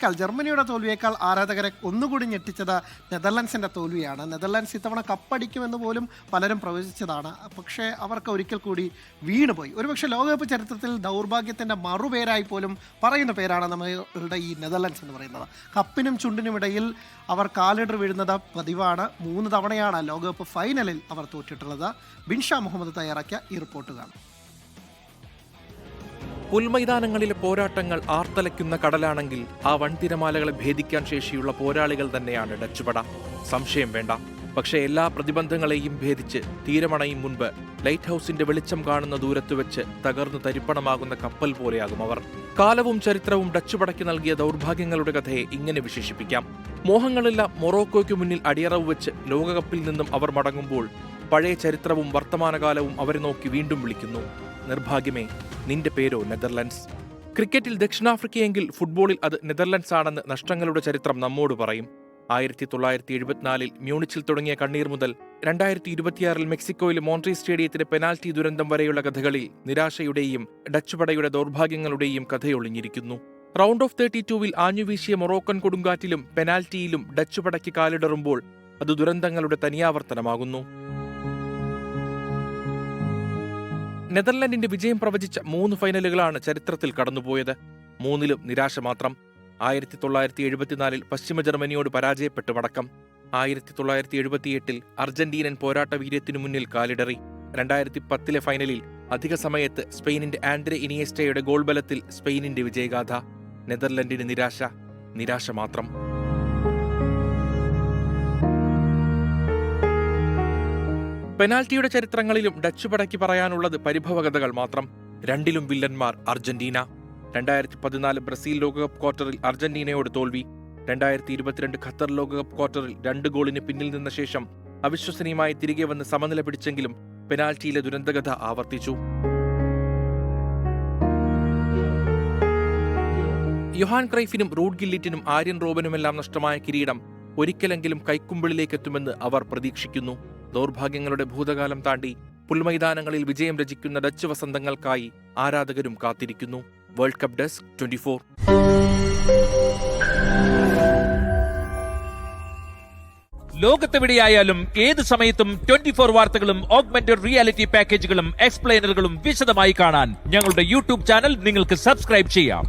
ജർമ്മനിയുടെ തോൽവിയേക്കാൾ ആരാധകരെ ഒന്നുകൂടി ഞെട്ടിച്ചത് നെതർലൻഡ്സിന്റെ തോൽവിയാണ്. നെതർലൻഡ്സ് ഇത്തവണ കപ്പടിക്കുമെന്ന് പോലും പലരും പ്രവചിച്ചതാണ്. പക്ഷേ അവർക്ക് ഒരിക്കൽ കൂടി വീണുപോയി. ഒരുപക്ഷെ ലോകകപ്പ് ചരിത്രത്തിൽ ദൗർഭാഗ്യത്തിന്റെ മറുപേരായി പോലും പറയുന്ന പേരാണ് നമ്മളുടെ ഈ നെതർലൻഡ്സ് എന്ന് പറയുന്നത്. കപ്പിനും ചുണ്ടിനുമിടയിൽ അവർ കാലിടർ വീഴുന്നത് പതിവാണ്. 3 തവണയാണ് ലോകകപ്പ് ഫൈനലിൽ അവർ തോറ്റിട്ടുള്ളത്. ബിൻഷാ മുഹമ്മദ് തയ്യാറാക്കിയ ഈ റിപ്പോർട്ട് കാണാം. പുൽമൈതാനങ്ങളിലെ പോരാട്ടങ്ങൾ ആർത്തലയ്ക്കുന്ന കടലാണെങ്കിൽ ആ വൻതിരമാലകളെ ഭേദിക്കാൻ ശേഷിയുള്ള പോരാളികൾ തന്നെയാണ് ഡച്ച് പട. സംശയം വേണ്ട. പക്ഷേ എല്ലാ പ്രതിബന്ധങ്ങളെയും ഭേദിച്ച് തീരമണയും മുൻപ് ലൈറ്റ് ഹൌസിന്റെ വെളിച്ചം കാണുന്ന ദൂരത്ത് വെച്ച് തകർന്നു തരിപ്പണമാകുന്ന കപ്പൽ പോലെയാകും അവർ. കാലവും ചരിത്രവും ഡച്ച് പടയ്ക്ക് നൽകിയ ദൗർഭാഗ്യങ്ങളുടെ കഥയെ ഇങ്ങനെ വിശേഷിപ്പിക്കാം. മോഹങ്ങളെല്ലാം മൊറോക്കോയ്ക്ക് മുന്നിൽ അടിയറവ് വെച്ച് ലോകകപ്പിൽ നിന്നും അവർ മടങ്ങുമ്പോൾ പഴയ ചരിത്രവും വർത്തമാനകാലവും അവരെ നോക്കി വീണ്ടും വിളിക്കുന്നു. നിർഭാഗ്യമേ, നിന്റെ പേരോ നെതർലൻഡ്സ്. ക്രിക്കറ്റിൽ ദക്ഷിണാഫ്രിക്കയെങ്കിൽ ഫുട്ബോളിൽ അത് നെതർലൻഡ്സ് ആണെന്ന് നഷ്ടങ്ങളുടെ ചരിത്രം നമ്മോട് പറയും. 1974 മ്യൂണിച്ചിൽ തുടങ്ങിയ കണ്ണീർ മുതൽ 2026 മെക്സിക്കോയിലെ മോൺട്രി സ്റ്റേഡിയത്തിലെ പെനാൽറ്റി ദുരന്തം വരെയുള്ള കഥകളിൽ നിരാശയുടെയും ഡച്ച് പടയുടെ ദൗർഭാഗ്യങ്ങളുടെയും കഥയൊളിഞ്ഞിരിക്കുന്നു. റൗണ്ട് ഓഫ് 32-വിൽ ആഞ്ഞുവീശിയ മൊറോക്കൻ കൊടുങ്കാറ്റിലും പെനാൽറ്റിയിലും ഡച്ച് പടയ്ക്ക് കാലിടറുമ്പോൾ അത് ദുരന്തങ്ങളുടെ തനിയാവർത്തനമാകുന്നു. നെതർലൻഡിന്റെ വിജയം പ്രവചിച്ച 3 ഫൈനലുകളാണ് ചരിത്രത്തിൽ കടന്നുപോയത്. 3ലും നിരാശ മാത്രം. 1974 പശ്ചിമ ജർമ്മനിയോട് പരാജയപ്പെട്ട് മടക്കം. 1978 അർജന്റീനൻ പോരാട്ട വീര്യത്തിനു മുന്നിൽ കാലിടറി. 2010 ഫൈനലിൽ അധിക സമയത്ത് സ്പെയിനിന്റെ ആൻഡ്രെ ഇനിയസ്റ്റയുടെ ഗോൾ ബലത്തിൽ സ്പെയിനിന്റെ വിജയഗാഥ. നെതർലൻഡിന് നിരാശ മാത്രം. പെനാൽറ്റിയുടെ ചരിത്രങ്ങളിലും ഡച്ച് പടയ്ക്ക് പറയാനുള്ളത് പരിഭവകഥകൾ മാത്രം. 2ലും വില്ലന്മാർ അർജന്റീന. 2014 ബ്രസീൽ ലോകകപ്പ് ക്വാർട്ടറിൽ അർജന്റീനയോട് തോൽവി. 2022 ഖത്തർ ലോകകപ്പ് ക്വാർട്ടറിൽ 2 ഗോളിന് പിന്നിൽ നിന്ന ശേഷം അവിശ്വസനീയമായി തിരികെ വന്ന് സമനില പിടിച്ചെങ്കിലും പെനാൽറ്റിയിലെ ദുരന്തകഥ ആവർത്തിച്ചു. യൊഹാൻ ക്രൈഫിനും റൂഡ് ഗില്ലിറ്റിനും ആര്യൻ റോബനുമെല്ലാം നഷ്ടമായ കിരീടം ഒരിക്കലെങ്കിലും കൈക്കുമ്പിളിലേക്കെത്തുമെന്ന് അവർ പ്രതീക്ഷിക്കുന്നു. ദൗർഭാഗ്യങ്ങളുടെ ഭൂതകാലം താണ്ടി പുൽമൈതാനങ്ങളിൽ വിജയം രചിക്കുന്ന ഡച്ച് വസന്തങ്ങൾക്കായി ആരാധകരും കാത്തിരിക്കുന്നു. World cup desk 24. ലോകത്തെവിടെയായാലും ഏത് സമയത്തും 24 വാർത്തകളും ഓഗ്മെന്റഡ് റിയാലിറ്റി പാക്കേജുകളും എക്സ്പ്ലെയിനറുകളും വിശദമായി കാണാൻ ഞങ്ങളുടെ യൂട്യൂബ് ചാനൽ നിങ്ങൾക്ക് സബ്സ്ക്രൈബ് ചെയ്യാം.